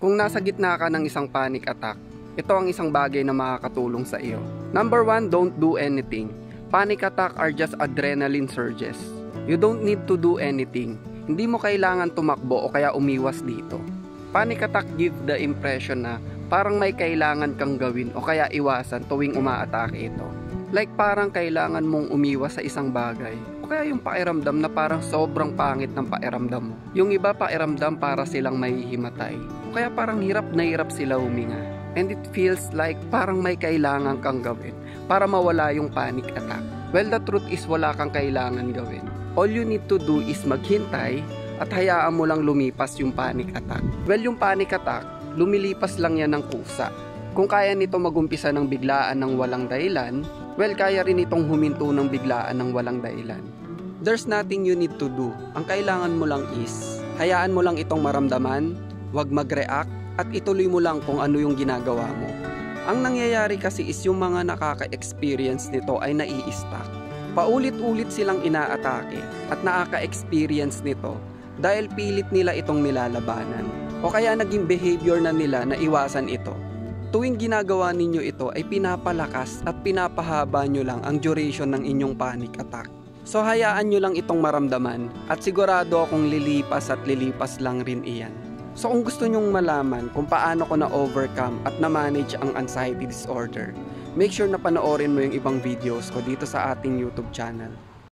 Kung nasa gitna ka ng isang panic attack, ito ang isang bagay na makakatulong sa iyo. Number 1, don't do anything. Panic attack are just adrenaline surges. You don't need to do anything. Hindi mo kailangan tumakbo o kaya umiwas dito. Panic attack give the impression na parang may kailangan kang gawin o kaya iwasan tuwing umaatake ito. Like parang kailangan mong umiwas sa isang bagay. O kaya yung pakiramdam na parang sobrang pangit ng pakiramdam mo. Yung iba pakiramdam para silang mahihimatay. O kaya parang hirap na hirap sila huminga. And it feels like parang may kailangan kang gawin para mawala yung panic attack. Well, the truth is wala kang kailangan gawin. All you need to do is maghintay at hayaan mo lang lumipas yung panic attack. Well, yung panic attack, lumilipas lang yan ng kusa. Kung kaya nito magumpisa ng biglaan ng walang dahilan, well, kaya rin itong huminto ng biglaan ng walang dahilan. There's nothing you need to do. Ang kailangan mo lang is, hayaan mo lang itong maramdaman, wag mag-react, at ituloy mo lang kung ano yung ginagawa mo. Ang nangyayari kasi is yung mga nakaka-experience nito ay nai-stuck. Paulit-ulit silang inaatake at nakaka-experience nito dahil pilit nila itong nilalabanan. O kaya naging behavior na nila na iwasan ito. Tuwing ginagawa ninyo ito ay pinapalakas at pinapahaba nyo lang ang duration ng inyong panic attack. So hayaan nyo lang itong maramdaman at sigurado akong lilipas at lilipas lang rin iyan. So kung gusto nyong malaman kung paano ko na-overcome at na-manage ang anxiety disorder, make sure na panoorin mo yung ibang videos ko dito sa ating YouTube channel.